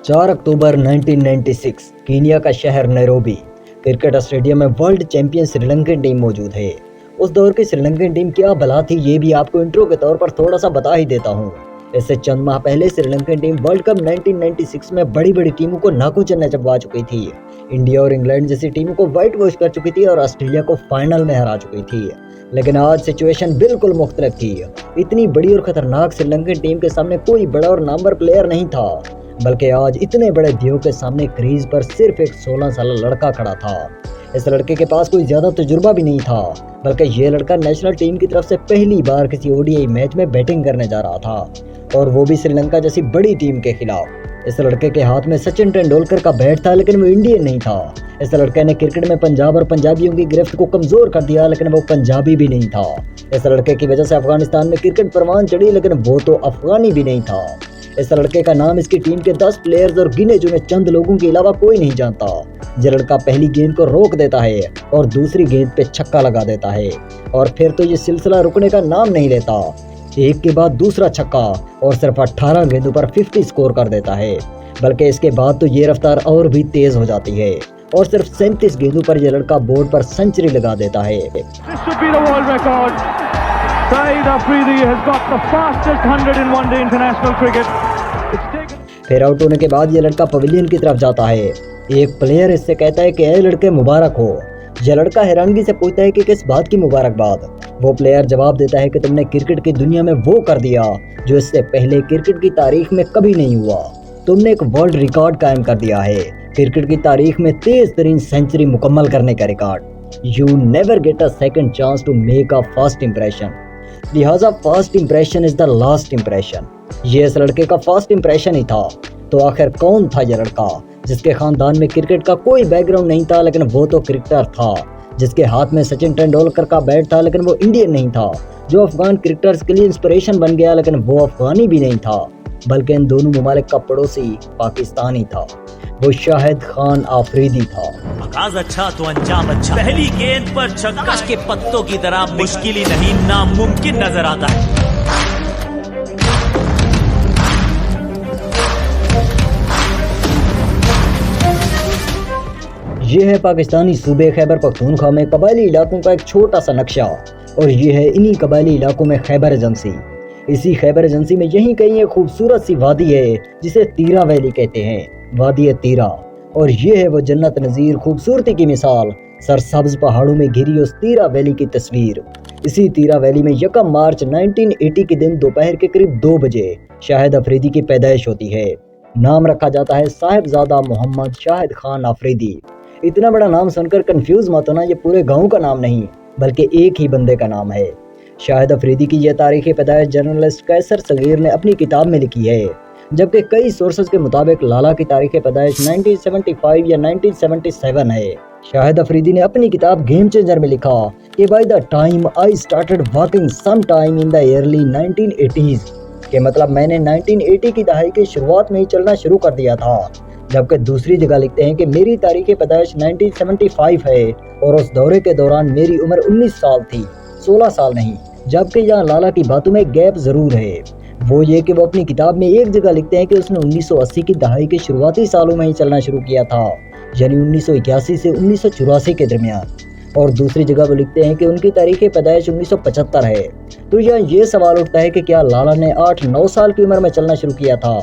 4 अक्टूबर 1996 Kenya का शहर Nairobi cricket stadium में वर्ल्ड चैंपियन श्रीलंकन टीम मौजूद है। उस दौर की श्रीलंकन टीम क्या भला थी, ये भी आपको इंट्रो के तौर पर थोड़ा सा बता ही देता हूँ। इससे चंद माह पहले श्रीलंकन टीम वर्ल्ड कप 1996 में बड़ी बड़ी टीमों को नाकों चलने चबवा चुकी थी। इंडिया और इंग्लैंड जैसी टीमों को व्हाइट वॉश कर चुकी थी और ऑस्ट्रेलिया को फाइनल में हरा चुकी थी। लेकिन आज सिचुएशन बिल्कुल मुख्तलिफ थी। इतनी बड़ी और खतरनाक श्रीलंकन टीम के सामने कोई बड़ा और नामवर प्लेयर नहीं था, बल्कि आज इतने बड़े ध्येयों के सामने क्रीज पर सिर्फ एक 16 साल लड़का खड़ा था। इस लड़के के पास कोई ज्यादा तजुर्बा भी नहीं था, बल्कि ये लड़का नेशनल टीम की तरफ से पहली बार किसी ओडीआई मैच में बैटिंग करने जा रहा था, और वो भी श्रीलंका जैसी बड़ी टीम के खिलाफ। इस लड़के के हाथ में सचिन तेंदुलकर का बैट था, लेकिन वो इंडियन नहीं था। इस लड़के ने क्रिकेट में पंजाब और पंजाबियों की गिरफ्त को कमजोर कर दिया, लेकिन वो पंजाबी भी नहीं था। इस लड़के की वजह से अफगानिस्तान में क्रिकेट परवान चढ़ी, लेकिन वो तो अफगानी भी नहीं था। इस लड़के का नाम इसकी टीम के 10 प्लेयर्स और गिने चुने चंद लोगों के अलावा कोई नहीं जानता। ये लड़का पहली गेंद को रोक देता है और दूसरी गेंद पे छक्का लगा देता है, और फिर तो ये सिलसिला रुकने का नाम नहीं लेता। एक के बाद दूसरा छक्का, और सिर्फ 18 गेंदों पर 50 स्कोर कर देता है। बल्कि इसके बाद तो ये रफ्तार और भी तेज हो जाती है, और सिर्फ 37 गेंदों पर यह लड़का बोर्ड पर सेंचुरी लगा देता है। फिर आउट होने के बाद ये लड़का पवेलियन की तरफ जाता है। एक प्लेयर इससे कहता है कि ए लड़के मुबारक हो। यह लड़का हैरानगी से पूछता है कि किस बात की मुबारकबाद। वो प्लेयर जवाब देता है कि तुमने क्रिकेट की दुनिया में वो कर दिया जो इससे पहले क्रिकेट की तारीख में कभी नहीं हुआ। तुमने एक वर्ल्ड रिकॉर्ड कायम कर दिया है, क्रिकेट की तारीख में तेज तरीन सेंचुरी मुकम्मल करने का record. You never get a second chance to make a first impression, लिहाजा first impression is the last impression. ये इस लड़के का फर्स्ट इंप्रेशन ही था। तो आखिर कौन था यह लड़का जिसके खानदान में क्रिकेट का कोई बैकग्राउंड नहीं था, लेकिन वो तो क्रिकेटर था। जिसके हाथ में सचिन तेंदुलकर का बैट था, लेकिन वो इंडियन नहीं था। जो अफगान क्रिकेटर्स के लिए इंस्पिरेशन बन गया, लेकिन वो अफगानी भी नहीं था, बल्कि इन दोनों ममालिक का पड़ोसी पाकिस्तानी था। वो शाहिद खान आफरीदी था। आगाज अच्छा तो अंजाम अच्छा। पहली गेंद पर छक्का के पत्तों की तरह मुश्किल ही नहीं नामुमकिन नजर आता है। ये है पाकिस्तानी सूबे खैबर पख्तूनख्वा में कबायली इलाकों का एक छोटा सा नक्शा, और ये है इन्हीं कबायली इलाकों में खैबर एजेंसी। इसी खैबर एजेंसी में यहीं कहीं एक खूबसूरत सी वादी है जिसे तीरा वैली कहते हैं, वादी तीरा। और ये है वो जन्नत नज़ीर खूबसूरती की मिसाल, सरसब्ज पहाड़ों में घिरी उस तीरा वैली की तस्वीर। इसी तीरा वैली में 1 मार्च 1980 के दिन दोपहर के करीब 2 बजे शाहिद अफरीदी की पैदाइश होती है। नाम रखा जाता है साहिबजादा मोहम्मद शाहिद खान अफरीदी। इतना बड़ा नाम सुनकर कंफ्यूज मत होना, ये पूरे गांव का नाम नहीं, बल्कि एक ही बंदे का नाम है। शाहिद अफरीदी की यह तारीख पैदाइश जर्नलिस्ट कैसर सगीर ने अपनी किताब में लिखी है, जबकि कई सोर्सेज के मुताबिक लाला की तारीख पैदाइश 1975 या 1977 है। शाहिद अफरीदी ने अपनी किताब गेम चेंजर में लिखा कि by the time I started working some time in the early 1980s, के मतलब मैंने 1980 की दहाई की शुरुआत में ही चलना शुरू कर दिया था। जबकि दूसरी जगह लिखते हैं कि मेरी तारीख पैदाइश 1975 है, और उस दौरे के दौरान मेरी उम्र 19 साल थी, 16 साल नहीं। जबकि यहाँ लाला की बातों में गैप जरूर है, वो ये कि वो अपनी किताब में एक जगह लिखते हैं कि उसने 1980 की दहाई के शुरुआती सालों में ही चलना शुरू किया था, यानी 1981 से 1984 के दरमियान। और दूसरी जगह वो लिखते हैं कि उनकी तारीख पैदाइश 1975 है। तो यहाँ ये सवाल उठता है कि क्या लाला ने 8-9 साल की उम्र में चलना शुरू किया था।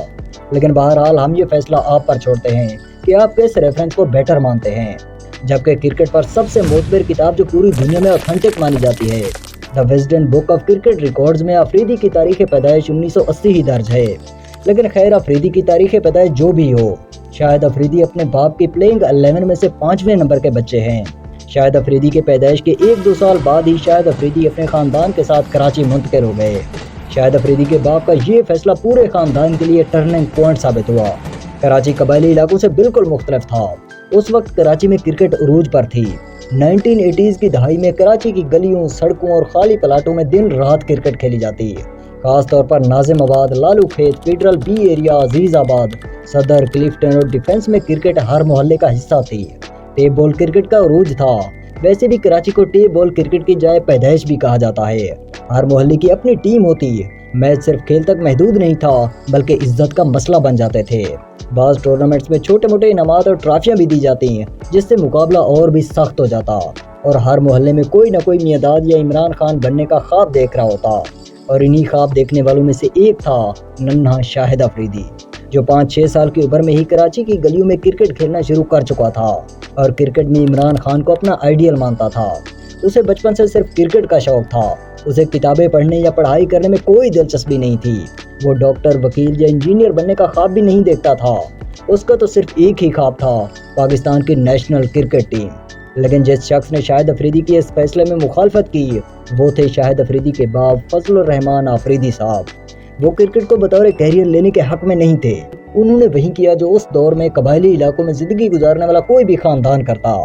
लेकिन बहरहाल हम ये फैसला आप पर छोड़ते हैं कि आप किस रेफरेंस को बेटर मानते हैं। जबकि क्रिकेट पर सबसे मोतबर किताब जो पूरी दुनिया में ऑथेंटिक मानी जाती है, the Wisden book of cricket records में अफरीदी की तारीख पैदाइश 1980 ही दर्ज है। लेकिन खैर, अफरीदी की तारीख पैदाइश जो भी हो, शाहिद अफरीदी अपने बाप की प्लेइंग 11 में से 5वें नंबर के बच्चे हैं। शाहिद अफरीदी के पैदाइश के 1-2 साल बाद ही शाहिद अफरीदी अपने खानदान के साथ कराची मुंतकिल हो गए। शाहिद अफरीदी के बाप का ये फैसला पूरे खानदान के लिए टर्निंग पॉइंट साबित हुआ। कराची कबायली इलाकों से बिल्कुल मुख्तलिफ था। उस वक्त कराची में क्रिकेट उरूज पर थी। 1980s की दहाई में कराची की गलियों, सड़कों और खाली प्लाटों में दिन रात क्रिकेट खेली जाती है। खास तौर पर नाजिमाबाद, लालू खेत, फेडरल बी एरिया, अजीजाबाद, सदर, क्लिफ्टन और डिफेंस में क्रिकेट हर मोहल्ले का हिस्सा थी। टेप बॉल क्रिकेट का उरूज था। वैसे भी कराची को टेप बॉल क्रिकेट की जाए पैदाइश भी कहा जाता है। हर मोहल्ले की अपनी टीम होती है, मैच सिर्फ खेल तक महदूद नहीं था बल्कि इज्जत का मसला बन जाते थे। बाज़ टूर्नामेंट्स में छोटे मोटे इनामात और ट्रॉफियां भी दी जाती जिससे मुकाबला और भी सख्त हो जाता और हर मोहल्ले में कोई ना कोई मियादाद या इमरान खान बनने का ख्वाब देख रहा होता। और इन्हीं ख्वाब देखने वालों में से एक था नन्हा शाहिद अफरीदी, जो 5-6 साल की उम्र में ही कराची की गलियों में क्रिकेट खेलना शुरू कर चुका था और क्रिकेट में इमरान खान को अपना आइडियल मानता था। उसे बचपन से सिर्फ क्रिकेट का शौक था। उसे किताबें पढ़ने या पढ़ाई करने में कोई दिलचस्पी नहीं थी। वो डॉक्टर, वकील या इंजीनियर बनने का ख्वाब भी नहीं देखता था। उसका तो सिर्फ एक ही ख्वाब था, पाकिस्तान की नेशनल क्रिकेट टीम। लेकिन जिस शख्स ने शाहिद अफरीदी के इस फैसले में मुखालफत की वो थे शाहिद अफरीदी के बाप फजलुर रहमान अफरीदी साहब। वो क्रिकेट को बतौर कैरियर लेने के हक में नहीं थे। उन्होंने वही किया जो उस दौर में कबायली इलाकों में जिंदगी गुजारने वाला कोई भी खानदान करता।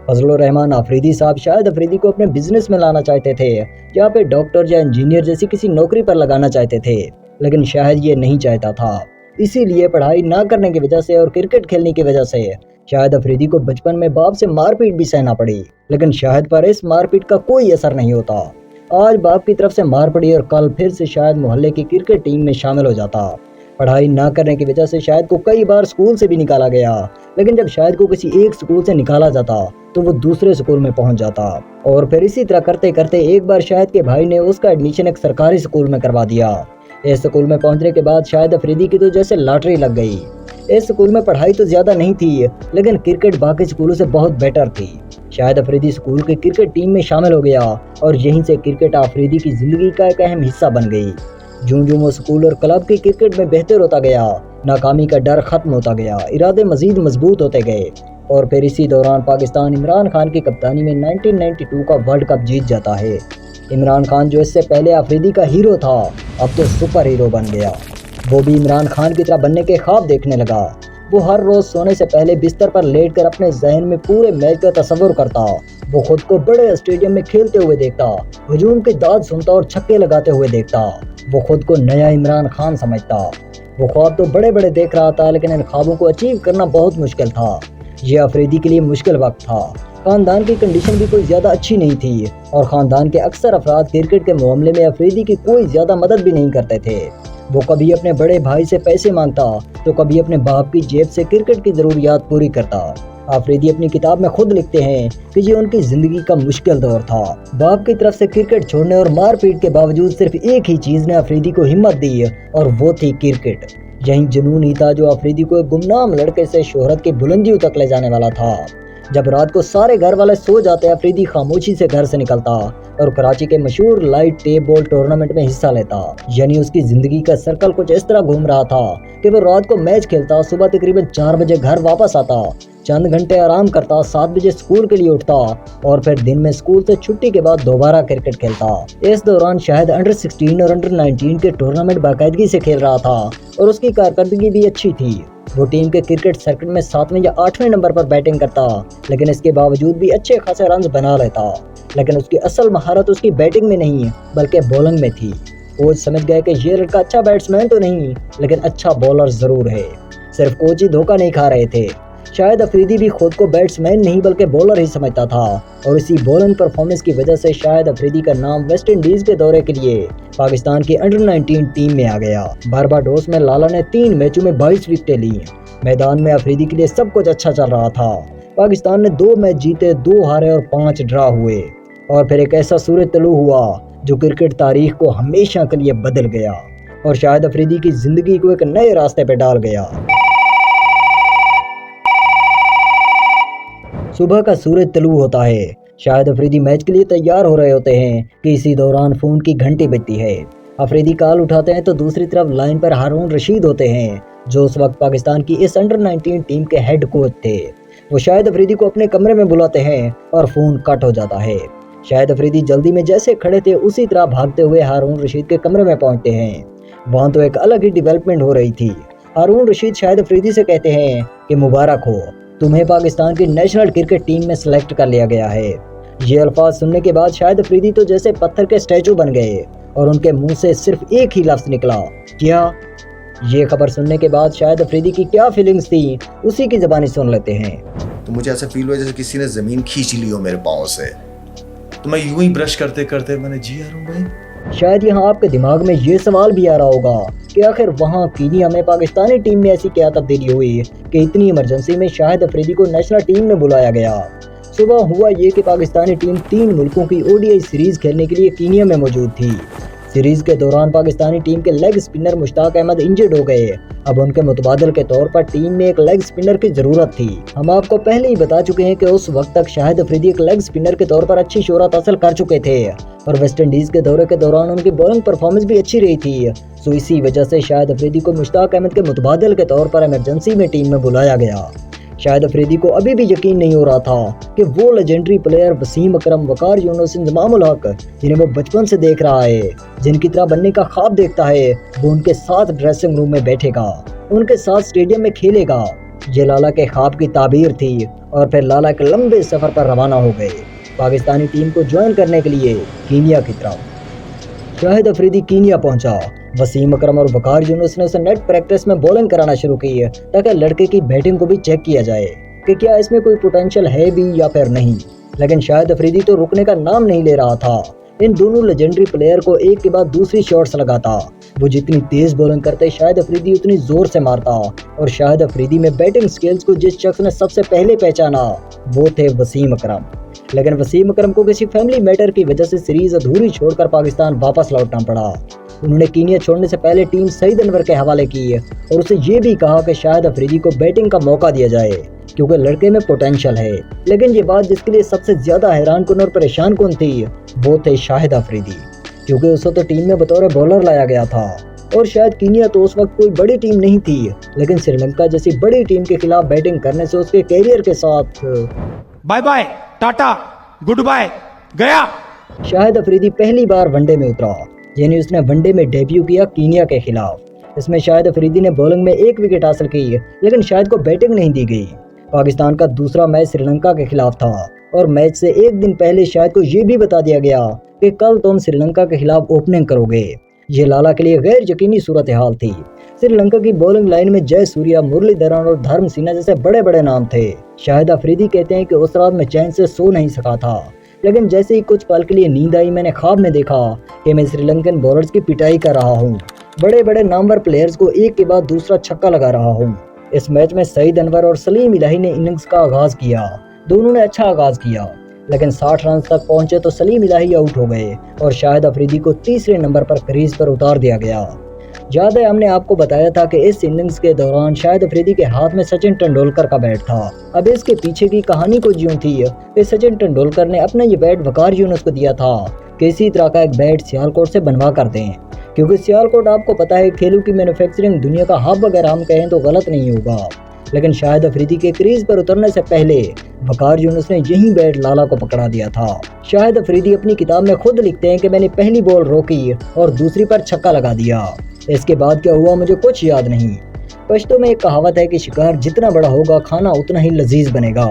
फजलुर रहमान अफरीदी साहब शाहिद अफरीदी को अपने बिजनेस में लाना चाहते थे, जहाँ पे डॉक्टर या इंजीनियर जैसी किसी नौकरी पर लगाना चाहते थे, लेकिन शाहिद ये नहीं चाहता था। इसीलिए पढ़ाई ना करने की वजह से और क्रिकेट खेलने की वजह से शाहिद अफरीदी को बचपन में बाप से मारपीट भी सहना पड़ी, लेकिन शाहिद पर इस मारपीट का कोई असर नहीं होता। आज बाप की तरफ से मार पड़ी और कल फिर से शायद मोहल्ले की क्रिकेट टीम में शामिल हो जाता। पढ़ाई ना करने की वजह से शाहिद को कई बार स्कूल से भी निकाला गया, लेकिन जब शाहिद को किसी एक स्कूल से निकाला जाता तो वो दूसरे स्कूल में पहुंच जाता और फिर इसी तरह करते करते एक बार शाहिद के भाई ने उसका एडमिशन एक सरकारी स्कूल में करवा दिया। इस स्कूल में पहुंचने के बाद शाहिद अफरीदी की तो जैसे लॉटरी लग गई। इस स्कूल में पढ़ाई तो ज्यादा नहीं थी, लेकिन क्रिकेट बाकी स्कूलों से बहुत बेटर थी। शाहिद अफरीदी स्कूल की क्रिकेट टीम में शामिल हो गया और यहीं से क्रिकेट अफरीदी की जिंदगी का एक अहम हिस्सा बन गई। जूं वो स्कूल और क्लब की क्रिकेट में बेहतर होता गया, नाकामी का डर खत्म होता गया, इरादे मजीद मजबूत होते गए और फिर इसी दौरान पाकिस्तान इमरान खान की कप्तानी में 1992 का वर्ल्ड कप जीत जाता है। इमरान खान जो इससे पहले अफरीदी का हीरो था, अब तो सुपर हीरो बन गया। वो भी इमरान खान की तरह बनने के ख्वाब देखने लगा। वो हर रोज सोने से पहले बिस्तर पर लेटकर अपने जहन में पूरे मैच का तस्वुर करता। वो खुद को बड़े स्टेडियम में खेलते हुए देखता, हुजूम की दाद सुनता और छक्के लगाते हुए देखता। वो खुद को नया इमरान खान समझता। वो ख्वाब तो बड़े बड़े देख रहा था, लेकिन इन ख्वाबों को अचीव करना बहुत मुश्किल था। ये अफरीदी के लिए मुश्किल वक्त था। खानदान की कंडीशन भी कोई ज्यादा अच्छी नहीं थी और खानदान के अक्सर अफराद क्रिकेट के मामले में अफरीदी की कोई ज्यादा मदद भी नहीं करते थे। वो कभी अपने बड़े भाई से पैसे मांगता तो कभी अपने बाप की जेब से क्रिकेट की जरूरियात पूरी करता। अफरीदी अपनी किताब में खुद लिखते हैं कि ये उनकी जिंदगी का मुश्किल दौर था। बाप की तरफ से क्रिकेट छोड़ने और मारपीट के बावजूद सिर्फ एक ही चीज ने अफरीदी को हिम्मत दी और वो थी क्रिकेट। यही जुनून ही था जो अफरीदी को एक गुमनाम लड़के से शोहरत की बुलंदियों तक ले जाने वाला था। जब रात को सारे घर वाले सो जाते, अफरीदी खामोशी से घर से निकलता और कराची के मशहूर लाइट टेप बॉल टूर्नामेंट में हिस्सा लेता। यानी उसकी जिंदगी का सर्कल कुछ इस तरह घूम रहा था कि वो रात को मैच खेलता, सुबह तकरीबन 4 बजे घर वापस आता, चंद घंटे आराम करता, 7 बजे स्कूल के लिए उठता और फिर दिन में स्कूल से छुट्टी के बाद दोबारा क्रिकेट खेलता। इस दौरान शायद अंडर 16 और अंडर 19 के टूर्नामेंट बाकायदगी से खेल रहा था और उसकी कारकर्दगी भी अच्छी थी। वो टीम के क्रिकेट सर्किट में 7वें या 8वें नंबर पर बैटिंग करता, लेकिन इसके बावजूद भी अच्छे खासे रन बना लेता। लेकिन उसकी असल महारत उसकी बैटिंग में नहीं बल्कि बॉलिंग में थी। कोच समझ गए कि ये लड़का अच्छा बैट्समैन तो नहीं, लेकिन अच्छा बॉलर जरूर है। सिर्फ कोच ही धोखा नहीं खा रहे थे। शायद अफरीदी भी खुद को बैट्समैन नहीं बल्कि बॉलर ही समझता था और इसी बॉलिंग परफॉर्मेंस की वजह से शायद अफरीदी का नाम वेस्ट इंडीज के दौरे के लिए पाकिस्तान की अंडर 19 टीम में आ गया। बारबाडोस में लाला ने 3 मैचों में 22 विकेटें ली। मैदान में अफरीदी के लिए सब कुछ अच्छा चल रहा था। पाकिस्तान ने 2 मैच जीते, 2 हारे और 5 ड्रा हुए और फिर एक ऐसा सूरज तलू हुआ जो क्रिकेट तारीख को हमेशा के लिए बदल गया और शाहिद अफरीदी की जिंदगी को एक नए रास्ते पे डाल गया। सुबह का सूरज तलू होता है, शाहिद अफरीदी मैच के लिए तैयार हो रहे होते हैं कि इसी दौरान फोन की घंटी बजती है। अफरीदी कॉल उठाते हैं तो दूसरी तरफ लाइन पर हारून रशीद होते हैं जो उस वक्त पाकिस्तान की इस अंडर 19 टीम के हेड कोच थे। वो शाहिद अफरीदी को अपने कमरे में बुलाते हैं और फोन कट हो जाता है। शाहिद अफरीदी जल्दी में जैसे खड़े थे उसी तरह भागते हुए हारून रशीद के कमरे में पहुंचते हैं। वहां तो एक अलग ही डेवलपमेंट हो रही थी। हारून रशीद शाहिद अफरीदी से कहते हैं कि मुबारक हो, तुम्हें पाकिस्तान की नेशनल क्रिकेट टीम में सिलेक्ट कर लिया गया है। ये अल्फाज सुनने के बाद शाहिद अफरीदी तो जैसे पत्थर के स्टैचू बन गए और उनके मुंह से सिर्फ एक ही लफ्ज निकला, क्या? ये खबर सुनने के बाद शाहिद अफरीदी की क्या फीलिंग्स थी उसी की ज़बानी सुन लेते हैं। तो मुझे ऐसा फील हुआ जैसे किसी ने ज़मीन खींच ली हो मेरे पाँव से। तो मैं यूं ही ब्रश करते करते मैंने, जी हारून भाई शायद यहाँ आपके दिमाग में ये सवाल भी आ रहा होगा कि आखिर वहाँ कीनिया में पाकिस्तानी टीम में ऐसी क्या तब्दीली हुई कि इतनी इमरजेंसी में शाहिद अफरीदी को नेशनल टीम में बुलाया गया। सुबह हुआ ये कि पाकिस्तानी टीम 3 मुल्कों की ओडीआई सीरीज खेलने के लिए कीनिया में मौजूद थी। सीरीज के दौरान पाकिस्तानी टीम के leg spinner Mushtaq Ahmed injured हो गए। अब उनके मुतबादल के तौर पर टीम में एक लेग स्पिनर की जरूरत थी। हम आपको पहले ही बता चुके हैं कि उस वक्त तक शाहिद अफरीदी एक लेग स्पिनर के तौर पर अच्छी शोहरत हासिल कर चुके थे और वेस्ट इंडीज के दौरे के दौरान उनकी बॉलिंग परफॉर्मेंस भी अच्छी रही थी। सो इसी वजह से शाहिद अफरीदी को मुश्ताक अहमद के मुतबादल के तौर पर इमरजेंसी में टीम में बुलाया गया। शाहिद अफरीदी को अभी भी यकीन नहीं हो रहा था कि वो लेजेंडरी प्लेयर वसीम अकरम, वकार यूनुस, इंजमामुल हक, जिन्हें वो बचपन से देख रहा है, जिनकी तरह बनने का ख्वाब देखता है, वो उनके साथ ड्रेसिंग रूम में बैठेगा, उनके साथ स्टेडियम में खेलेगा। ये लाला के ख्वाब की ताबीर थी और फिर लाला एक लंबे सफर पर रवाना हो गए पाकिस्तानी टीम को ज्वाइन करने के लिए कीनिया की तरफ। शाहिद अफरीदी कीनिया पहुंचा। वसीम अकरम और वकार यूनुस ने उसे नेट प्रैक्टिस में बॉलिंग कराना शुरू की है ताकि लड़के की बैटिंग को भी चेक किया जाए कि क्या इसमें कोई पोटेंशियल है भी या फिर नहीं। लेकिन शाहिद अफरीदी तो रुकने का नाम नहीं ले रहा था। इन दोनों लेजेंडरी प्लेयर को एक के बाद दूसरी शॉट्स लगाता। वो जितनी तेज बॉलिंग करते शाहिद अफरीदी उतनी जोर से मारता और शाहिद अफरीदी में बैटिंग स्किल्स को जिस शख्स ने सबसे पहले पहचाना वो थे वसीम अकरम। लेकिन वसीम अकरम को किसी फैमिली मैटर की वजह से सीरीज अधूरी छोड़कर पाकिस्तान वापस लौटना पड़ा। उन्होंने कीनिया छोड़ने से पहले टीम सईद अनवर के हवाले की और उसे ये भी कहा कि शाहिद अफरीदी को बैटिंग का मौका दिया जाए क्योंकि लड़के में पोटेंशियल है। लेकिन ये बात जिसके लिए सबसे ज्यादा हैरान कुन और परेशान कौन थी वो थे शाहिद अफरीदी, क्योंकि उसे तो टीम में बतौर बॉलर लाया गया था और शायद कीनिया तो उस वक्त कोई बड़ी टीम नहीं थी, लेकिन श्रीलंका जैसी बड़ी टीम के खिलाफ बैटिंग करने से उसके कैरियर के साथ बाय बाय टाटा गुड बाय गया। शाहिद अफरीदी पहली बार वनडे में उतरा, यानी उसने वनडे में डेब्यू किया कीनिया के खिलाफ। इसमें शाहिद अफरीदी ने बॉलिंग में 1 विकेट हासिल की, लेकिन शाहिद को बैटिंग नहीं दी गई। पाकिस्तान का दूसरा मैच श्रीलंका के खिलाफ था और मैच से 1 दिन पहले शाहिद को ये भी बता दिया गया कि कल तुम श्रीलंका के खिलाफ ओपनिंग करोगे। ये लाला के लिए गैर यकीनी सूरत हाल थी। श्रीलंका की बॉलिंग लाइन में जय सूर्या, मुरलीधरन और धर्म सिन्हा जैसे बड़े बड़े नाम थे। शाहिद अफरीदी कहते हैं कि उस रात में चैन से सो नहीं सका था, लेकिन जैसे ही कुछ पल के लिए नींद आई मैंने ख्वाब में देखा कि मैं श्रीलंकन बॉलर्स की पिटाई कर रहा हूँ, बड़े बड़े नामवर प्लेयर्स को एक के बाद दूसरा छक्का लगा रहा हूँ। इस मैच में सईद अनवर और सलीम इलाही ने इनिंग्स का आगाज किया। दोनों ने अच्छा आगाज किया, लेकिन 60 रन तक पहुंचे तो सलीम इलाही आउट हो गए और शाहिद अफरीदी को तीसरे नंबर पर क्रीज पर उतार दिया गया। याद है हमने आपको बताया था कि इस इनिंग्स के दौरान शाहिद अफरीदी के हाथ में सचिन तेंदुलकर का बैट था। अब इसके पीछे की कहानी कुछ यूं थी कि सचिन तेंदुलकर ने अपना ये बैट वकार यूनुस को दिया था कि इसी तरह का एक बैट सियालकोट से बनवा कर दें, क्योंकि सियालकोट आपको पता है खेलों की मैन्युफैक्चरिंग दुनिया का हब अगर हम कहें तो गलत नहीं होगा। लेकिन शाहिद अफरीदी के क्रीज पर उतरने से पहले वकार यूनुस ने यही बैट लाला को पकड़ा दिया था। शाहिद अफरीदी अपनी किताब में खुद लिखते हैं कि मैंने पहली बॉल रोकी और दूसरी पर छक्का लगा दिया। इसके बाद क्या हुआ मुझे कुछ याद नहीं। पश्तो में एक कहावत है कि शिकार जितना बड़ा होगा खाना उतना ही लजीज बनेगा,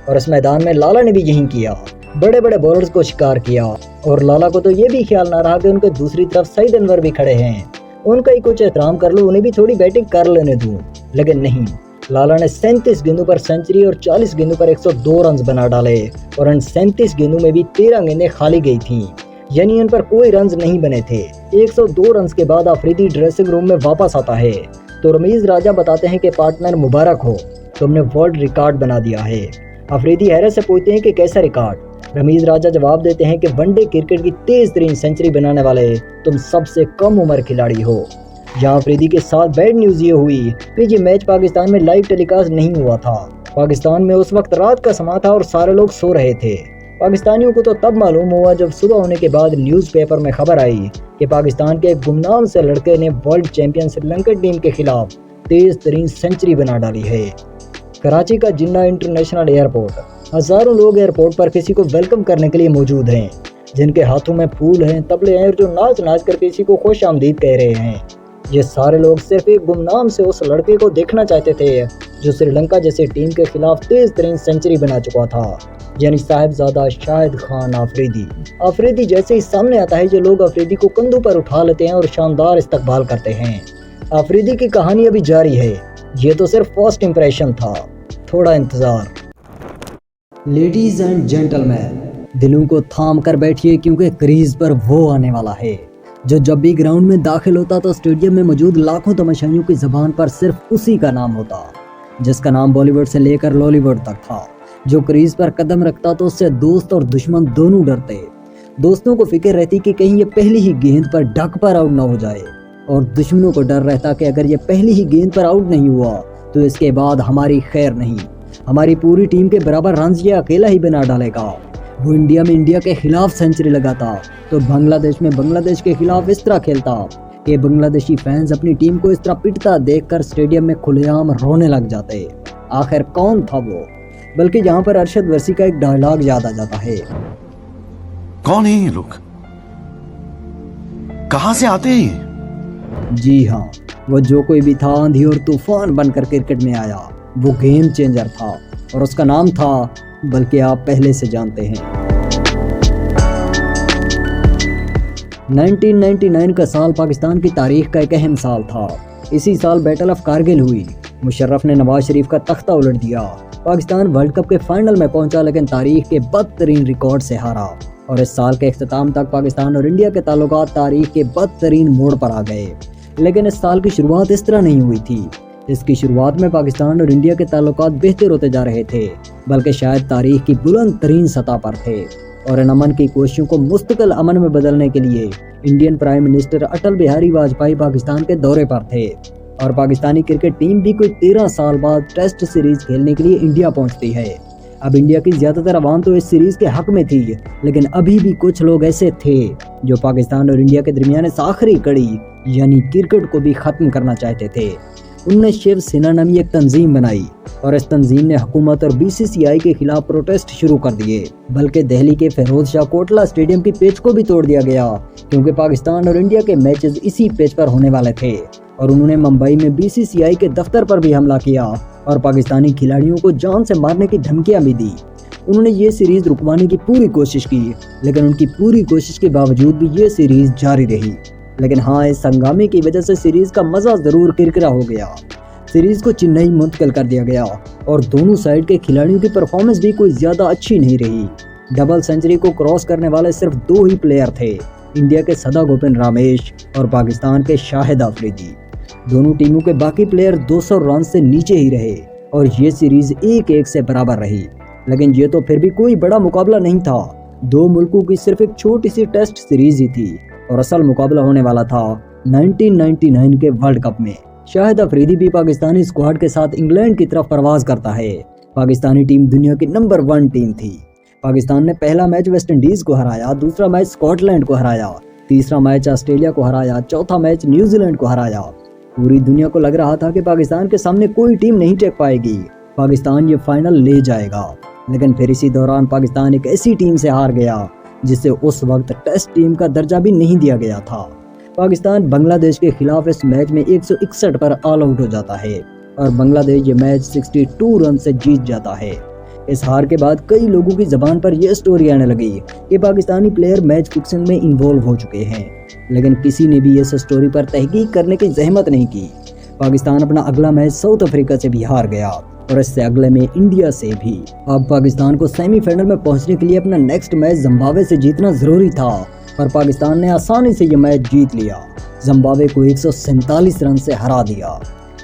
और इस मैदान में लाला ने भी यही किया। बड़े बड़े बॉलर्स को शिकार किया और लाला को तो ये भी ख्याल ना रहा कि उनके दूसरी तरफ सईद अनवर भी खड़े हैं, उनका ही कुछ एहतराम कर लो, उन्हें भी थोड़ी बैटिंग कर लेने दूं। लेकिन नहीं, लाला ने 37 गेंदों पर सेंचुरी और 40 गेंदों पर 102 रन बना डाले और इन 37 गेंदों में भी 13 गेंदें खाली गई थी, यानी इन पर कोई रन नहीं बने थे। 102 रन के बाद अफरीदी ड्रेसिंग रूम में वापस आता है तो रमीज राजा बताते हैं कि पार्टनर मुबारक हो, तुमने वर्ल्ड रिकॉर्ड बना दिया है। अफरीदी हैरत से पूछते हैं कि कैसा रिकॉर्ड। रमीज राजा जवाब देते हैं कि वनडे क्रिकेट की तेज तरीन सेंचुरी बनाने वाले तुम सबसे कम उम्र खिलाड़ी हो। यहाँ अफरीदी के साथ बैड न्यूज ये हुई कि ये मैच पाकिस्तान में लाइव टेलीकास्ट नहीं हुआ था। पाकिस्तान में उस वक्त रात का समा था और सारे लोग सो रहे थे। पाकिस्तानियों को तो तब मालूम हुआ जब सुबह होने के बाद न्यूज़पेपर में खबर आई कि पाकिस्तान के एक गुमनाम से लड़के ने वर्ल्ड चैंपियन श्रीलंका टीम के खिलाफ तेज तरीन सेंचुरी बना डाली है। कराची का जिन्ना इंटरनेशनल एयरपोर्ट, हजारों लोग एयरपोर्ट पर किसी को वेलकम करने के लिए मौजूद हैं, जिनके हाथों में फूल हैं, तबले हैं और जो नाच नाच कर किसी को खुश आमदीद कह रहे हैं। ये सारे लोग सिर्फ एक गुमनाम से उस लड़के को देखना चाहते थे जो श्रीलंका जैसी टीम के खिलाफ तेज तरीन सेंचुरी बना चुका था, यानी साहिबजादा शाहिद खान अफरीदी। अफरीदी जैसे ही सामने आता है जो लोग अफरीदी को कंधों पर उठा लेते हैं और शानदार इस्तकबाल करते हैं। अफरीदी की कहानी अभी जारी है, ये तो सिर्फ फर्स्ट इंप्रेशन था, थोड़ा इंतजार। लेडीज एंड जेंटलमैन, दिलों को थाम कर बैठिए क्योंकि क्रीज पर वो आने वाला है जो जब भी ग्राउंड में दाखिल होता तो स्टेडियम में मौजूद लाखों तमाशाइयों की ज़बान पर सिर्फ उसी का नाम होता, जिसका नाम बॉलीवुड से लेकर लॉलीवुड तक था। जो क्रीज पर कदम रखता तो उससे दोस्त और दुश्मन दोनों डरते। दोस्तों को फिक्र रहती कि कहीं ये पहली ही गेंद पर ढक पर आउट न हो जाए, और दुश्मनों को डर रहता कि अगर ये पहली ही गेंद पर आउट नहीं हुआ तो इसके बाद हमारी खैर नहीं, हमारी पूरी टीम के बराबर रन ये अकेला ही बना डालेगा। वो इंडिया में इंडिया के खिलाफ सेंचुरी लगाता तो बांग्लादेश में बांग्लादेश के खिलाफ इस तरह खेलता कि बांग्लादेशी फैंस अपनी टीम को इस तरह पिटता देखकर स्टेडियम में खुलेआम रोने लग जाते। आखिर कौन था वो? बल्कि यहाँ पर अरशद वर्सी का एक डायलॉग याद आ जाता है। कौन है ये लोग? कहां से आते हैं? जी हाँ, वो जो कोई भी था आंधी और तूफान बनकर क्रिकेट में आया, वो गेम चेंजर था और उसका नाम था, बल्कि आप पहले से जानते हैं। 1999 का साल पाकिस्तान की तारीख का एक अहम साल था। इसी साल बैटल ऑफ कारगिल हुई। मुशर्रफ ने नवाज शरीफ का तख्ता उलट दिया। पाकिस्तान वर्ल्ड कप के फाइनल में पहुंचा, लेकिन तारीख के बदतरीन रिकॉर्ड से हारा, और इस साल के इख्तिताम तक पाकिस्तान और इंडिया के ताल्लुकात तारीख के बदतरीन मोड़ पर आ गए। लेकिन इस साल की शुरुआत इस तरह नहीं हुई थी। इसकी शुरुआत में पाकिस्तान और इंडिया के ताल्लुकात बेहतर होते जा रहे थे, बल्कि शायद तारीख की बुलंद तरीन सतह पर थे। और इन अमन की कोशिशों को मुस्तकिल अमन में बदलने के लिए Indian prime minister Atal Bihari Vajpayee Pakistan के दौरे पर थे, और पाकिस्तानी क्रिकेट टीम भी कोई 13 साल बाद टेस्ट सीरीज खेलने के लिए इंडिया पहुंचती है। अब इंडिया की ज्यादातर आवाम तो इस सीरीज के हक में थी, लेकिन अभी भी कुछ लोग ऐसे थे जो पाकिस्तान और इंडिया के दरमियान इस आखिरी कड़ी यानी क्रिकेट को भी खत्म करना चाहते थे। उनने शिव सेना नामी एक तंजीम बनाई, और इस तंजीम ने हुकूमत और BCCI के खिलाफ प्रोटेस्ट शुरू कर दिए। बल्कि दिल्ली के फिरोज शाह कोटला स्टेडियम की पिच को भी तोड़ दिया गया, क्योंकि पाकिस्तान और इंडिया के मैचेस इसी पिच पर होने वाले थे। और उन्होंने मुंबई में BCCI के दफ्तर पर भी हमला किया और पाकिस्तानी खिलाड़ियों को जान से मारने की धमकियां भी दी। उन्होंने ये सीरीज रुकवाने की पूरी कोशिश की, लेकिन उनकी पूरी कोशिश के बावजूद भी ये सीरीज जारी रही। लेकिन हाँ, इस हंगामे की वजह से सीरीज का मजा जरूर किरकिरा हो गया। सीरीज को चेन्नई मुंतकिल कर दिया गया, और दोनों साइड के खिलाड़ियों की परफॉर्मेंस भी कोई ज्यादा अच्छी नहीं रही। डबल सेंचुरी को क्रॉस करने वाले सिर्फ 2 ही प्लेयर थे, इंडिया के सदा गोपिन रामेश और पाकिस्तान के शाहिद अफरीदी। दोनों टीमों के बाकी प्लेयर 200 रन से नीचे ही रहे, और ये सीरीज 1-1 से बराबर रही। लेकिन ये तो फिर भी कोई बड़ा मुकाबला नहीं था। 2 मुल्कों की सिर्फ एक छोटी सी टेस्ट सीरीज ही थी, और असल मुकाबला होने वाला था 1999 के वर्ल्ड कप में। शाहिद अफरीदी भी पाकिस्तानी स्क्वाड के साथ इंग्लैंड की तरफ परवाज करता है। पाकिस्तानी टीम दुनिया की नंबर 1 टीम थी। पाकिस्तान ने पहला मैच वेस्ट इंडीज को हराया, दूसरा मैच स्कॉटलैंड को हराया, तीसरा मैच ऑस्ट्रेलिया को हराया, चौथा मैच न्यूजीलैंड को हराया। पूरी दुनिया को लग रहा था कि पाकिस्तान के सामने कोई टीम नहीं टेक पाएगी, पाकिस्तान ये फाइनल ले जाएगा। लेकिन फिर इसी दौरान पाकिस्तान एक ऐसी टीम से हार गया जिसे उस वक्त टेस्ट टीम का दर्जा भी नहीं दिया गया था। पाकिस्तान बांग्लादेश के खिलाफ इस मैच में 161 पर ऑल आउट हो जाता है, और बांग्लादेश ये मैच 62 रन से जीत जाता है। इस हार के बाद कई लोगों की जबान पर यह स्टोरी आने लगी कि पाकिस्तानी प्लेयर मैच फिक्सिंग में इन्वॉल्व हो चुके हैं, लेकिन किसी ने भी इस स्टोरी पर तहकीक करने की जहमत नहीं की। पाकिस्तान अपना अगला मैच साउथ अफ्रीका से भी हार गया, और इससे अगले में इंडिया से भी। अब पाकिस्तान को सेमीफाइनल में पहुंचने के लिए अपना नेक्स्ट मैच जिम्बाब्वे से जीतना जरूरी था, और पाकिस्तान ने आसानी से ये मैच जीत लिया। जिम्बाब्वे को 147 रन से हरा दिया।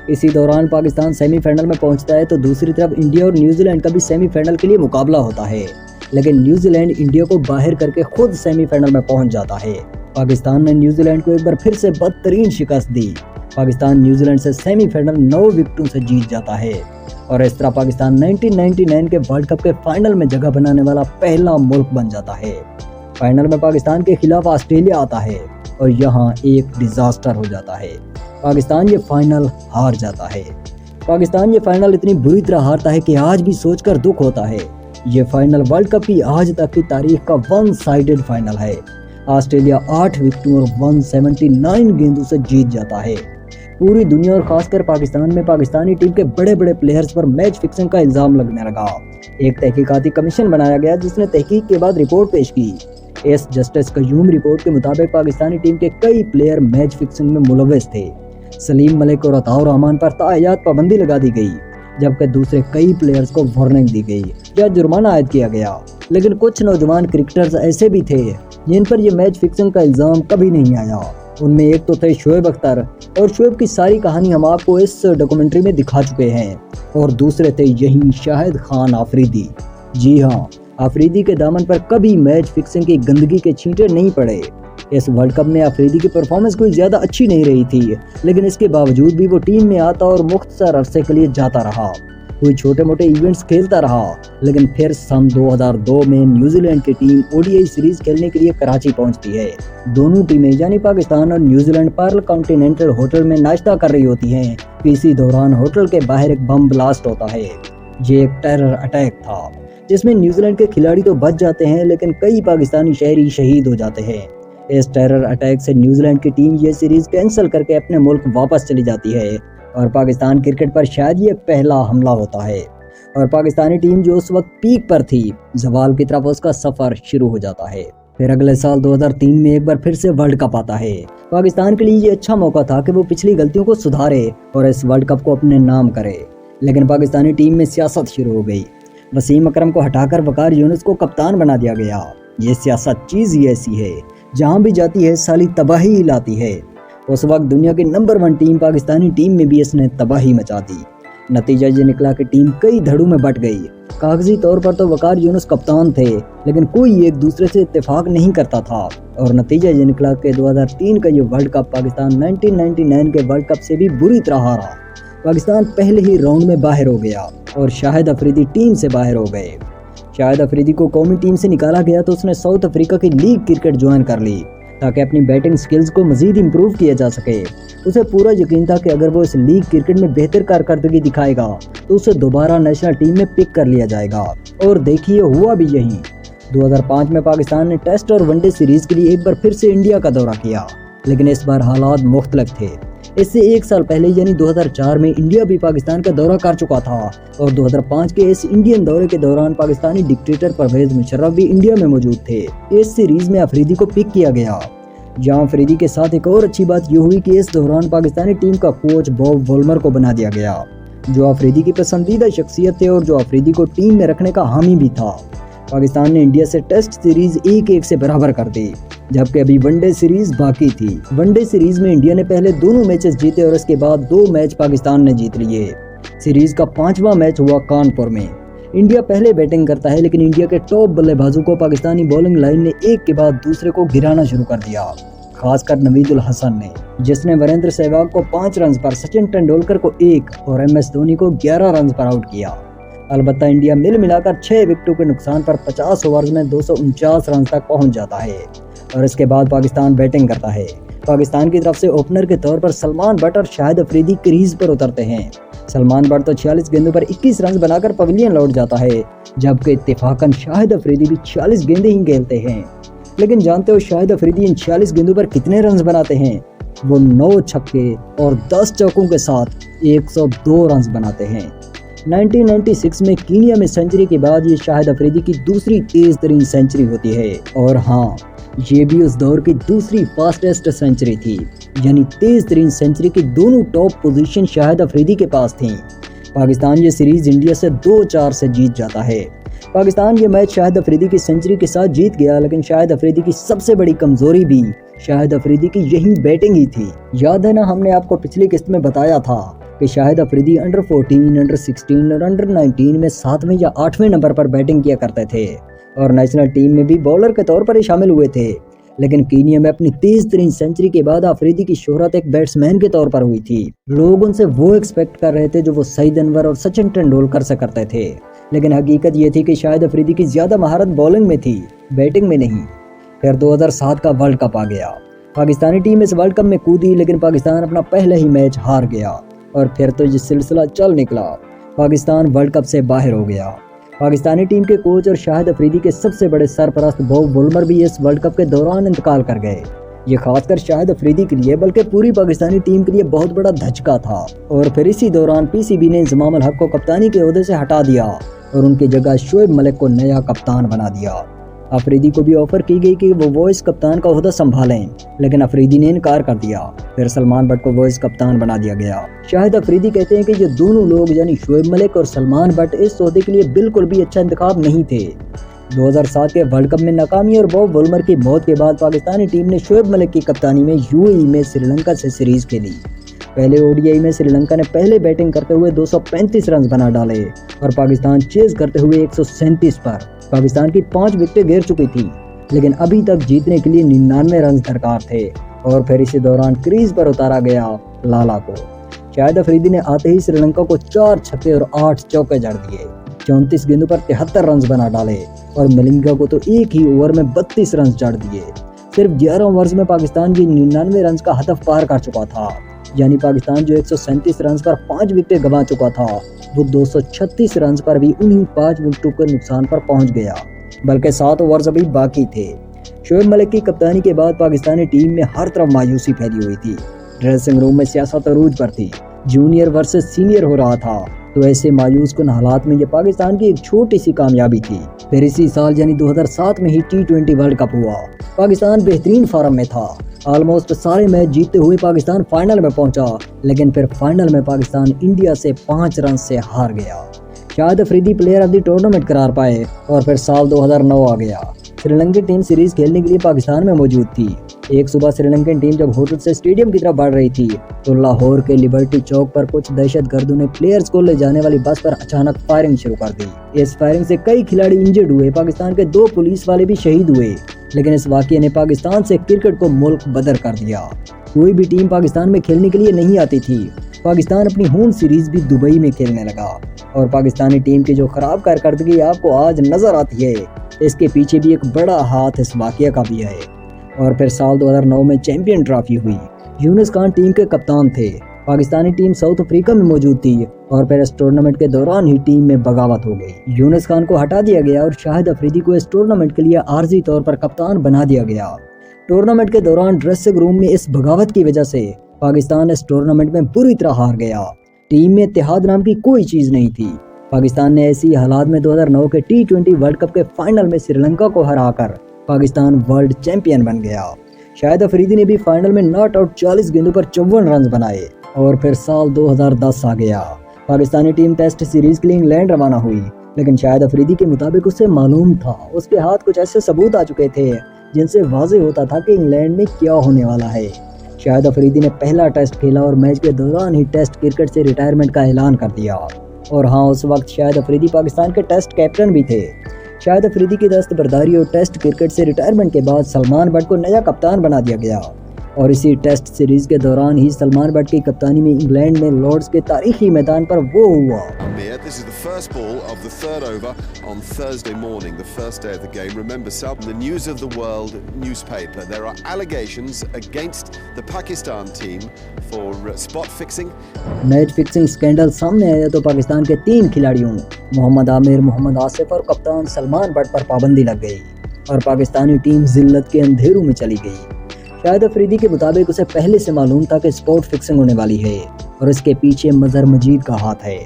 इसी दौरान पाकिस्तान सेमीफाइनल में पहुंचता है, तो दूसरी तरफ इंडिया और न्यूजीलैंड का भी सेमीफाइनल के लिए मुकाबला होता है, लेकिन न्यूजीलैंड इंडिया को बाहर करके खुद सेमीफाइनल में पहुंच जाता है। पाकिस्तान ने न्यूजीलैंड को एक बार फिर से बदतरीन शिकस्त दी। पाकिस्तान न्यूजीलैंड से सेमीफाइनल 9 विकेटों से जीत जाता है, और इस तरह पाकिस्तान 1999 के वर्ल्ड कप के फाइनल में जगह बनाने वाला पहला मुल्क बन जाता है। फाइनल में पाकिस्तान के खिलाफ ऑस्ट्रेलिया आता है, और यहाँ एक डिजास्टर हो जाता है। पाकिस्तान ये फाइनल हार जाता है। पाकिस्तान ये फाइनल इतनी बुरी तरह हारता है कि आज भी सोचकर दुख होता है। ये फाइनल वर्ल्ड कप की आज तक की तारीख का 1 साइडेड फाइनल है। ऑस्ट्रेलिया 8 विकेटों और 179 गेंदों से जीत जाता है। पूरी दुनिया और खासकर पाकिस्तान में पाकिस्तानी टीम के बड़े बड़े प्लेयर्स पर मैच फिक्सिंग का इल्जाम लगने लगा। एक तहकीकाती कमीशन बनाया गया, जिसने तहकीक के बाद रिपोर्ट पेश की। एस जस्टिस कयूम रिपोर्ट के मुताबिक पाकिस्तानी टीम के कई प्लेयर मैच फिक्सिंग में मुलव्वस थे। सलीम मलिक और अताउर रहमान पर तायात पाबंदी लगा दी गई, जबकि दूसरे कई प्लेयर्स को वार्निंग दी गई या जुर्माना आयद किया गया। लेकिन कुछ नौजवान क्रिकेटर्स ऐसे भी थे जिन पर यह मैच फिक्सिंग का इल्जाम कभी नहीं आया। उनमें एक तो थे शोएब अख्तर, और शोएब की सारी कहानी हम आपको इस डॉक्यूमेंट्री में दिखा चुके हैं, और दूसरे थे यही शाहिद खान आफरीदी। जी हाँ, आफरीदी के दामन पर कभी मैच फिक्सिंग की गंदगी के छींटे नहीं पड़े। इस वर्ल्ड कप में आफरीदी की परफॉर्मेंस कोई ज़्यादा अच्छी नहीं रही थी, लेकिन इसके बावजूद भी वो टीम में आता और मुख्तसर अरसे के लिए जाता रहा, कोई छोटे मोटे इवेंट्स खेलता रहा। लेकिन फिर सन 2002 में न्यूजीलैंड की टीम ओडीआई सीरीज खेलने के लिए कराची पहुंचती है। दोनों टीमें यानी पाकिस्तान और न्यूजीलैंड पर्ल कॉन्टिनेंटल होटल में नाश्ता कर रही होती हैं कि इसी दौरान होटल के बाहर एक बम ब्लास्ट होता है। ये एक टेरर अटैक था जिसमें न्यूजीलैंड के खिलाड़ी तो बच जाते हैं, लेकिन कई पाकिस्तानी शहरी शहीद हो जाते हैं। इस टेरर अटैक से न्यूजीलैंड की टीम ये सीरीज कैंसिल करके अपने मुल्क वापस चली जाती है, और पाकिस्तान क्रिकेट पर शायद ये पहला हमला होता है। और पाकिस्तानी टीम जो उस वक्त पीक पर थी, जवाल की तरफ उसका सफर शुरू हो जाता है। फिर अगले साल 2003 में एक बार फिर से वर्ल्ड कप आता है। पाकिस्तान के लिए ये अच्छा मौका था कि वो पिछली गलतियों को सुधारे और इस वर्ल्ड कप को अपने नाम करे, लेकिन पाकिस्तानी टीम में सियासत शुरू हो गई। वसीम अकरम को हटाकर वकार यूनुस को कप्तान बना दिया गया। ये सियासत चीज ही ऐसी है, जहाँ भी जाती है साली तबाही ही लाती है। उस वक्त दुनिया की नंबर 1 टीम पाकिस्तानी टीम में भी इसने तबाही मचा दी। नतीजा ये निकला कि टीम कई धड़ों में बट गई। कागजी तौर पर तो वकार यूनुस कप्तान थे, लेकिन कोई एक दूसरे से इत्तेफाक नहीं करता था, और नतीजा ये निकला कि 2003 का ये वर्ल्ड कप पाकिस्तान 1999 के वर्ल्ड कप से भी बुरी तरह हारा। पाकिस्तान पहले ही राउंड में बाहर हो गया और शाहिद अफरीदी टीम से बाहर हो गए। शाहिद अफरीदी को कौमी टीम से निकाला गया तो उसने साउथ अफ्रीका की लीग क्रिकेट ज्वाइन कर ली ताकि अपनी बैटिंग स्किल्स को मजीद इम्प्रूव किया जा सके। उसे पूरा यकीन था कि अगर वो इस लीग क्रिकेट में बेहतर कारकर्दगी दिखाएगा तो उसे दोबारा नेशनल टीम में पिक कर लिया जाएगा, और देखिए हुआ भी यही। 2005 में पाकिस्तान ने टेस्ट और वनडे सीरीज के लिए एक बार फिर से इंडिया का दौरा किया, लेकिन इस बार हालात मुख्तलिफ थे। इससे एक साल पहले यानी 2004 में इंडिया भी पाकिस्तान का दौरा कर चुका था, और 2005 के इस इंडियन दौरे के दौरान पाकिस्तानी डिक्टेटर परवेज मुशर्रफ भी इंडिया में मौजूद थे। इस सीरीज में अफरीदी को पिक किया गया। जहां अफरीदी के साथ एक और अच्छी बात ये हुई कि इस दौरान पाकिस्तानी टीम का कोच बॉब वोल्मर को बना दिया गया, जो अफरीदी की पसंदीदा शख्सियत थे और जो अफरीदी को टीम में रखने का हामी भी था। पाकिस्तान ने इंडिया से टेस्ट सीरीज 1-1 से बराबर कर दी, जबकि अभी वनडे सीरीज बाकी थी। वनडे सीरीज में इंडिया ने पहले दोनों मैचेस जीते और इसके बाद 2 मैच पाकिस्तान ने जीत लिए। सीरीज का 5वां मैच हुआ कानपुर में। इंडिया पहले बैटिंग करता है, लेकिन इंडिया के टॉप बल्लेबाजों को पाकिस्तानी बॉलिंग लाइन ने एक के बाद दूसरे को गिराना शुरू कर दिया, खासकर नवीद उल हसन ने, जिसने वीरेंद्र सहवाग को 5 रन पर, सचिन तेंदुलकर को 1 और MS धोनी को 11 रन पर आउट किया। अलबत्ता इंडिया मिल मिलाकर 6 विकेटों के नुकसान पर 50 ओवर्स में 249 रन तक पहुंच जाता है, और इसके बाद पाकिस्तान बैटिंग करता है। पाकिस्तान की तरफ से ओपनर के तौर पर सलमान बट और शाहिद अफरीदी क्रीज पर उतरते हैं। सलमान बट तो 46 गेंदों पर 21 रन बनाकर पवेलियन लौट जाता है, जबकि इत्तेफाकन शाहिद अफरीदी भी 46 गेंदें ही खेलते हैं। लेकिन जानते हो शाहिद अफरीदी इन 46 गेंदों पर कितने रन बनाते हैं? वो 9 छक्के और 10 चौकों के साथ 102 रन बनाते हैं। 1996 में कीनिया में सेंचुरी के बाद ये शाहिद अफरीदी की दूसरी तेज तरीन सेंचुरी होती है, और हाँ, ये भी उस दौर की दूसरी फास्टेस्ट सेंचुरी थी, यानी तेज तरीन सेंचुरी की दोनों टॉप पोजीशन शाहिद अफरीदी के पास थी। पाकिस्तान ये सीरीज इंडिया से 2-4 से जीत जाता है। पाकिस्तान ये मैच शाहिद अफरीदी की सेंचुरी के साथ जीत गया, लेकिन शाहिद अफरीदी की सबसे बड़ी कमजोरी भी शाहिद अफरीदी की यही बैटिंग ही थी। याद है ना, हमने आपको पिछली किस्त में बताया था कि शाहिद अफरीदी अंडर 14, अंडर 16 और अंडर 19 में 7वें या 8वें नंबर पर बैटिंग किया करते थे, और नेशनल टीम में भी बॉलर के तौर पर ही शामिल हुए थे। लेकिन कीनिया में अपनी तेज तरीन सेंचुरी के बाद अफरीदी की शोहरत एक बैट्समैन के तौर पर हुई थी। लोग उनसे वो एक्सपेक्ट कर रहे थे जो वो सईद अनवर और सचिन तेंदुलकर से करते थे, लेकिन हकीकत ये थी कि शाहिद अफरीदी की ज्यादा महारत बॉलिंग में थी, बैटिंग में नहीं। फिर 2007 का वर्ल्ड कप आ गया। पाकिस्तानी टीम इस वर्ल्ड कप में कूदी, लेकिन पाकिस्तान अपना पहला ही मैच हार गया, और फिर तो ये सिलसिला चल निकला। पाकिस्तान वर्ल्ड कप से बाहर हो गया। पाकिस्तानी टीम के कोच और शाहिद अफरीदी के सबसे बड़े सरपरस्त बॉब वोल्मर भी इस वर्ल्ड कप के दौरान इंतकाल कर गए। ये खासकर शाहिद अफरीदी के लिए बल्कि पूरी पाकिस्तानी टीम के लिए बहुत बड़ा धचका था, और फिर इसी दौरान PCB ने इंजमाम अल हक को कप्तानी के ओहदे से हटा दिया और उनकी जगह शोएब मलिक को नया कप्तान बना दिया। अफरीदी को भी ऑफर की गई कि वो वाइस कप्तान का ओहदा संभालें, लेकिन अफरीदी ने इनकार कर दिया। फिर सलमान बट को वाइस कप्तान बना दिया गया। शाहिद अफरीदी कहते हैं कि ये दोनों लोग यानी शोएब मलिक और सलमान बट इस ओहदे के लिए बिल्कुल भी अच्छा इंतखाब नहीं थे। 2007 के वर्ल्ड कप में नाकामी और बॉब वुलमर की मौत के बाद पाकिस्तानी टीम ने शोएब मलिक की कप्तानी में यूएई में श्रीलंका से सीरीज खेली। पहले ओडीआई में श्रीलंका ने पहले बैटिंग करते हुए 235 रन बना डाले और पाकिस्तान चेज करते हुए 137 पर पाकिस्तान की 5 विकेटें गिर चुकी थी, लेकिन अभी तक जीतने के लिए 99 रन दरकार थे। और फिर इसी दौरान क्रीज पर उतारा गया लाला को। शाहिद अफरीदी ने आते ही श्रीलंका को 4 छक्के और 8 चौके जड़ दिए, 34 गेंदों पर 73 रन बना डाले और मलिंगा को तो एक ही ओवर में 32 रन जड़ दिए। सिर्फ 11 ओवर्स में पाकिस्तान की 99 रन का हदफ पार कर चुका था, यानी पाकिस्तान जो 137 रन पर 5 विकेटें गंवा चुका था, वो 236 रन पर भी उन्हीं 5 विकेटों के नुकसान पर पहुंच गया, बल्कि 7 ओवर्स अभी बाकी थे। शोएब मलिक की कप्तानी के बाद पाकिस्तानी टीम में हर तरफ मायूसी फैली हुई थी। ड्रेसिंग रूम में सियासत अरूज पर थी, जूनियर वर्सेस सीनियर हो रहा था, तो ऐसे मायूस कुन हालात में ये पाकिस्तान की एक छोटी सी कामयाबी थी। फिर इसी साल यानी 2007 में ही T20 वर्ल्ड कप हुआ। पाकिस्तान बेहतरीन फॉर्म में था, ऑलमोस्ट सारे मैच जीतते हुए पाकिस्तान फाइनल में पहुंचा, लेकिन फिर फाइनल में पाकिस्तान इंडिया से 5 रन से हार गया। Shahid Afridi player of the tournament करार पाए और फिर साल 2009 आ गया। श्रीलंका टीम सीरीज खेलने के लिए पाकिस्तान में मौजूद थी। एक सुबह श्रीलंकन टीम जब होटल से स्टेडियम की तरफ बढ़ रही थी तो लाहौर के लिबर्टी चौक पर कुछ दहशतगर्दों ने प्लेयर्स को ले जाने वाली बस पर अचानक फायरिंग शुरू कर दी। इस फायरिंग से कई खिलाड़ी इंजर्ड हुए, पाकिस्तान के 2 पुलिस वाले भी शहीद हुए, लेकिन इस वाकये ने पाकिस्तान से क्रिकेट को मुल्क बदर कर दिया। कोई भी टीम पाकिस्तान में खेलने के लिए नहीं आती थी। पाकिस्तान अपनी होम सीरीज भी दुबई में खेलने लगा और पाकिस्तानी टीम की जो खराब कारकर्दगी आपको आज नजर आती है, इसके पीछे भी एक बड़ा हाथ इस वाकये का भी है। और फिर साल 2009 में चैंपियन ट्रॉफी हुई। यूनुस खान टीम के कप्तान थे। पाकिस्तानी टीम साउथ अफ्रीका में मौजूद थी और फिर इस टूर्नामेंट के दौरान ही टीम में बगावत हो गई। यूनुस खान को हटा दिया गया और शाहिद अफरीदी को इस टूर्नामेंट के लिए आर्जी तौर पर कप्तान बना दिया गया। टूर्नामेंट के दौरान ड्रेसिंग रूम में इस बगावत की वजह से पाकिस्तान इस टूर्नामेंट में बुरी तरह हार गया। टीम में इत्तेहाद नाम की कोई चीज नहीं थी। पाकिस्तान ने ऐसी हालात में 2009 के T20 वर्ल्ड कप के फाइनल में श्रीलंका को हराकर पाकिस्तान वर्ल्ड चैंपियन बन गया। शाहिद अफरीदी ने भी फाइनल में नॉट आउट 40 गेंदों पर 54 रन बनाए और फिर साल 2010 आ गया। पाकिस्तानी टीम टेस्ट सीरीज के लिए इंग्लैंड रवाना हुई, लेकिन शाहिद अफरीदी के मुताबिक उसे मालूम था, उसके हाथ कुछ ऐसे सबूत आ चुके थे जिनसे वाज़ेह होता था कि इंग्लैंड में क्या होने वाला है। शाहिद अफरीदी ने पहला टेस्ट खेला और मैच के दौरान ही टेस्ट क्रिकेट से रिटायरमेंट का ऐलान कर दिया। और हाँ, उस वक्त शाहिद अफरीदी पाकिस्तान के टेस्ट कैप्टन भी थे। शाहिद अफरीदी की दस्तबरदारी और टेस्ट क्रिकेट से रिटायरमेंट के बाद सलमान बट को नया कप्तान बना दिया गया और इसी टेस्ट सीरीज के दौरान ही सलमान बट की कप्तानी में इंग्लैंड में लॉर्ड्स के तारीखी मैदान पर वो हुआ। This is the first ball of the third over on Thursday morning, the first day of the game. Remember, Sal, the News of the World newspaper. There are allegations against the Pakistan team for spot fixing. Match fixing scandal सामने आया तो पाकिस्तान के 3 खिलाड़ियों मोहम्मद आमिर, मोहम्मद आसिफ और कप्तान Salman but पर पाबंदी लग गई और पाकिस्तानी टीम जिल्लत के अंधेरों में चली गई। शाहिद अफरीदी के मुताबिक उसे पहले से मालूम था कि स्पॉट फिक्सिंग होने वाली है और इसके पीछे मजहर मजीद का हाथ है।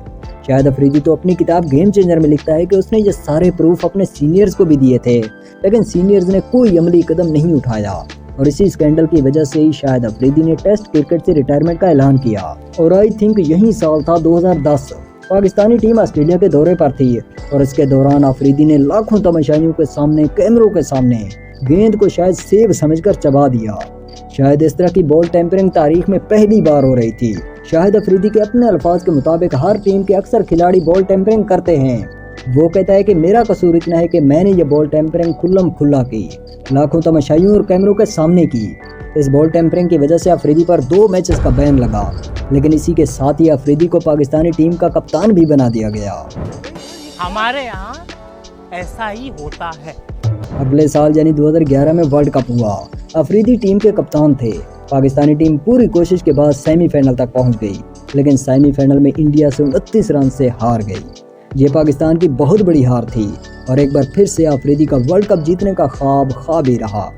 शाहिद अफरीदी तो अपनी किताब गेम चेंजर में लिखता है कि उसने ये सारे प्रूफ अपने सीनियर्स को भी दिए थे, लेकिन सीनियर्स ने कोई अमली कदम नहीं उठाया और इसी स्कैंडल की वजह से ही शाहिद अफरीदी ने टेस्ट क्रिकेट से रिटायरमेंट का ऐलान किया। और आई थिंक यही साल था 2010। पाकिस्तानी टीम ऑस्ट्रेलिया के दौरे पर थी और इसके दौरान अफरीदी ने लाखों तमाशाइयों के सामने, कैमरों के सामने गेंद को शायद सेब समझकर चबा दिया। शायद इस तरह की बॉल टेम्परिंग तारीख में पहली बार हो रही थी। शाहिद अफरीदी के अपने अल्फाज के मुताबिक हर टीम के अक्सर खिलाड़ी बॉल टेम्परिंग करते हैं। वो कहता है कि मेरा कसूर इतना है कि मैंने ये बॉल टेम्परिंग खुल्लम खुल्ला की, लाखों तमाशाइयों और कैमरों के सामने की। इस बॉल टेम्परिंग की वजह से अफरीदी पर 2 मैचेस का बैन लगा, लेकिन इसी के साथ ही अफरीदी को पाकिस्तानी टीम का कप्तान भी बना दिया गया। हमारे यहाँ ऐसा ही होता है। अगले साल यानी 2011 में वर्ल्ड कप हुआ। अफरीदी टीम के कप्तान थे। पाकिस्तानी टीम पूरी कोशिश के बाद सेमीफाइनल तक पहुंच गई, लेकिन सेमीफाइनल में इंडिया से 29 रन से हार गई। ये पाकिस्तान की बहुत बड़ी हार थी और एक बार फिर से अफरीदी का वर्ल्ड कप जीतने का ख्वाब ही रहा।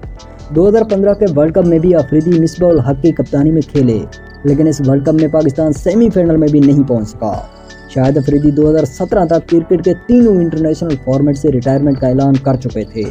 2015 के वर्ल्ड कप में भी अफरीदी मिसबाह उल हक की कप्तानी में खेले, लेकिन इस वर्ल्ड कप में पाकिस्तान सेमीफाइनल में भी नहीं पहुंच सका। शाहिद अफरीदी 2017 तक क्रिकेट के तीनों इंटरनेशनल फॉर्मेट से रिटायरमेंट का ऐलान कर चुके थे।